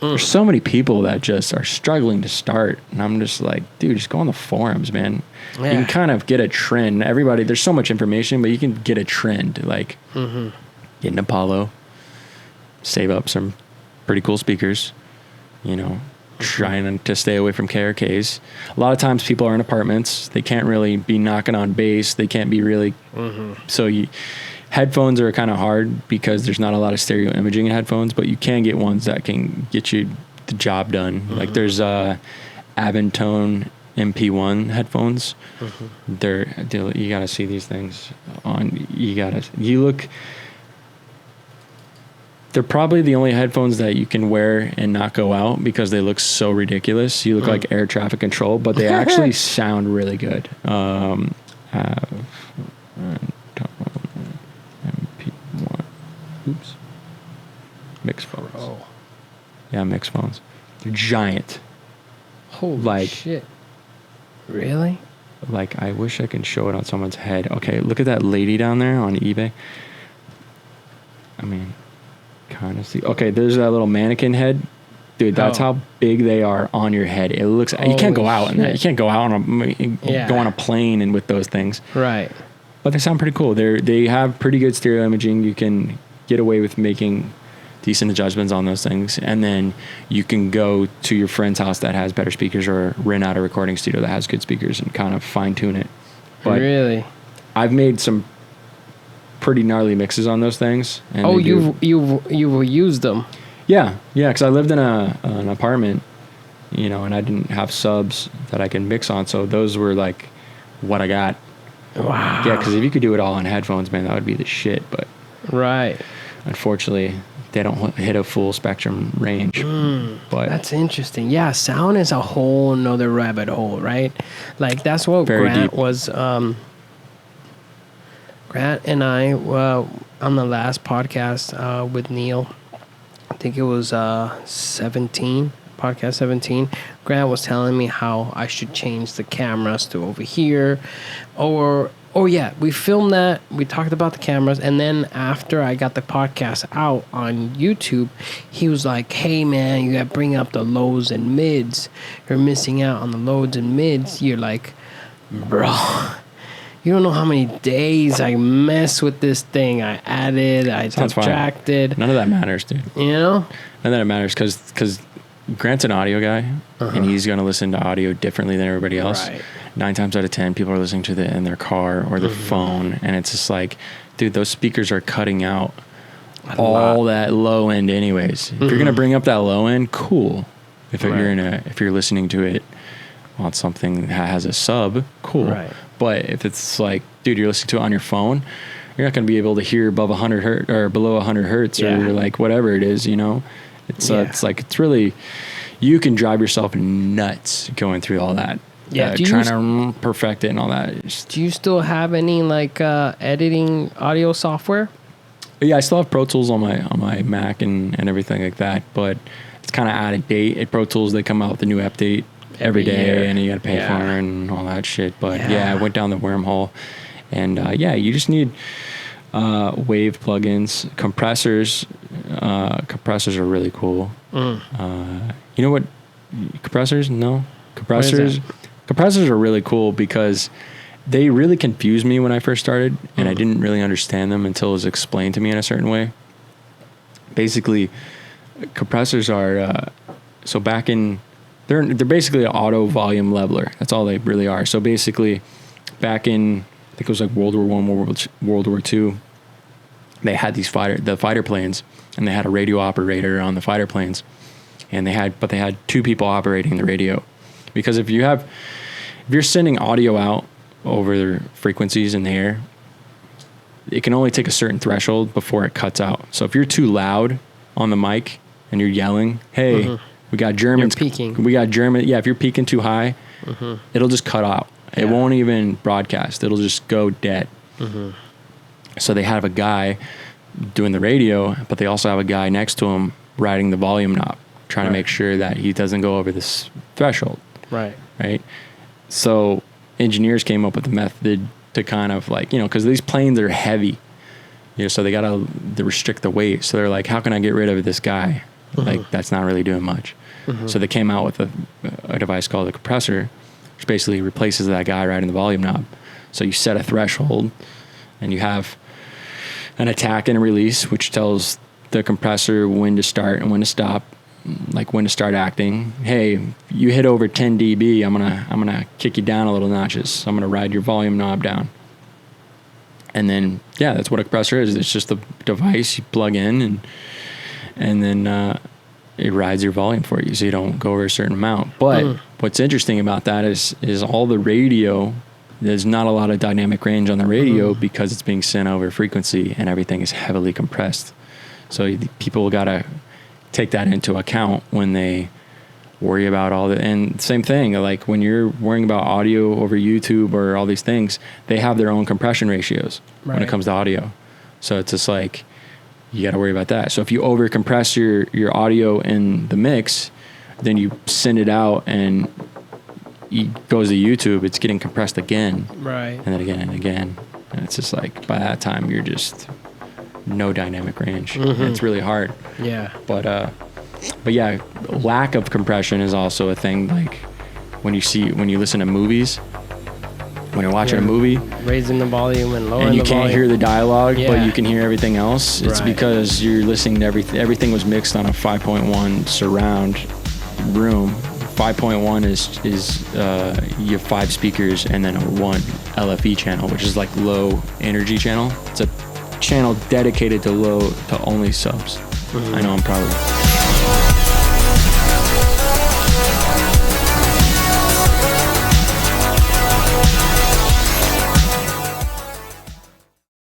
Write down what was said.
There's so many people that just are struggling to start. And I'm just like, dude, just go on the forums, man. Yeah. You can kind of get a trend. Everybody, there's so much information, but you can get a trend. Like, get an Apollo, save up some pretty cool speakers, you know, trying to stay away from KRKs. A lot of times people are in apartments. They can't really be knocking on bass. They can't be really. So headphones are kind of hard because there's not a lot of stereo imaging in headphones, but you can get ones that can get you the job done. Like there's Aventone MP1 headphones. You got to see these things on. They're probably the only headphones that you can wear and not go out because they look so ridiculous. You look like air traffic control, but they actually sound really good. MP1. Oops. Mixed phones. Oh. Yeah, mixed phones. They're giant. Holy shit. Really? Like, I wish I could show it on someone's head. Okay, look at that lady down there on eBay. I mean... kind of see. Okay, there's that little mannequin head, dude. That's how big they are on your head. It looks. You can't go out in that. You can't go out go on a plane and with those things. Right. But they sound pretty cool. They have pretty good stereo imaging. You can get away with making decent adjustments on those things, and then you can go to your friend's house that has better speakers, or rent out a recording studio that has good speakers and kind of fine tune it. But really, I've made some pretty gnarly mixes on those things. And you've used them? Yeah, because I lived in an apartment, you know, and I didn't have subs that I can mix on, so those were like what I got. Wow. Yeah, because if you could do it all on headphones, man, that would be the shit. But unfortunately, they don't hit a full spectrum range. But that's interesting. Yeah, sound is a whole nother rabbit hole, right? Like that's what Grant deep. Was. Grant and I, on the last podcast with Neil, I think it was podcast 17, Grant was telling me how I should change the cameras to over here. We filmed that. We talked about the cameras. And then after I got the podcast out on YouTube, he was like, hey, man, you got to bring up the lows and mids. You're missing out on the lows and mids. You're like, bro... you don't know how many days I messed with this thing. I added, I subtracted. None of that matters, dude. You know? None of that matters because Grant's an audio guy, and he's going to listen to audio differently than everybody else. Right. 9 times out of 10, people are listening to it in their car or their phone, and it's just like, dude, those speakers are cutting out all that low end anyways. If you're going to bring up that low end, cool. If you're listening to it on something that has a sub, cool. Right. But if it's like, dude, you're listening to it on your phone, you're not going to be able to hear above 100 hertz or below 100 hertz or like whatever it is, you know. It's it's really, you can drive yourself nuts going through all that. Yeah, trying to perfect it and all that. Do you still have any like editing audio software? Yeah, I still have Pro Tools on my Mac and everything like that, but it's kind of out of date. At Pro Tools, they come out with a new update every day, and you got to pay for it and all that shit. But I went down the wormhole, and you just need wave plugins, compressors. Compressors are really cool. You know what? Compressors? No, compressors. Compressors are really cool because they really confused me when I first started, and I didn't really understand them until it was explained to me in a certain way. Basically, compressors are they're basically an auto volume leveler. That's all they really are. So basically, back in, I think it was like World War I, World War II, they had the fighter planes, and they had a radio operator on the fighter planes, and they had 2 people operating the radio, because if you're sending audio out over the frequencies in the air, it can only take a certain threshold before it cuts out. So if you're too loud on the mic and you're yelling, hey. We got Germans. You're peaking. We got German. Yeah, if you're peaking too high, it'll just cut out. It won't even broadcast. It'll just go dead. So they have a guy doing the radio, but they also have a guy next to him riding the volume knob, trying to make sure that he doesn't go over this threshold. Right. So engineers came up with a method to kind of like, because these planes are heavy, so they got to restrict the weight. So they're like, how can I get rid of this guy? Like that's not really doing much. So they came out with a device called a compressor, which basically replaces that guy right in the volume knob. So you set a threshold and you have an attack and a release, which tells the compressor when to start and when to stop, like when to start acting. Hey, you hit over 10 dB, I'm gonna kick you down a little notches. I'm gonna ride your volume knob down. And then, yeah, that's what a compressor is. It's just a device you plug in and then it rides your volume for you, so you don't go over a certain amount. But what's interesting about that is all the radio, there's not a lot of dynamic range on the radio because it's being sent over frequency and everything is heavily compressed. So people got to take that into account when they worry about all the, and same thing, like when you're worrying about audio over YouTube or all these things, they have their own compression ratios when it comes to audio. So it's just like, you got to worry about that. So if you over compress your audio in the mix, then you send it out and it goes to YouTube, it's getting compressed again. Right. And then again and again. And it's just like, by that time, you're just no dynamic range. And it's really hard. Yeah. But yeah, lack of compression is also a thing. Like when you listen to movies, when you're watching a movie, raising the volume and lowering and you the can't volume. hear the dialogue, but you can hear everything else. It's because you're listening to everything. Everything was mixed on a 5.1 surround room. 5.1 is you have 5 speakers and then a 1 LFE channel, which is like low energy channel. It's a channel dedicated to only subs. I know I'm probably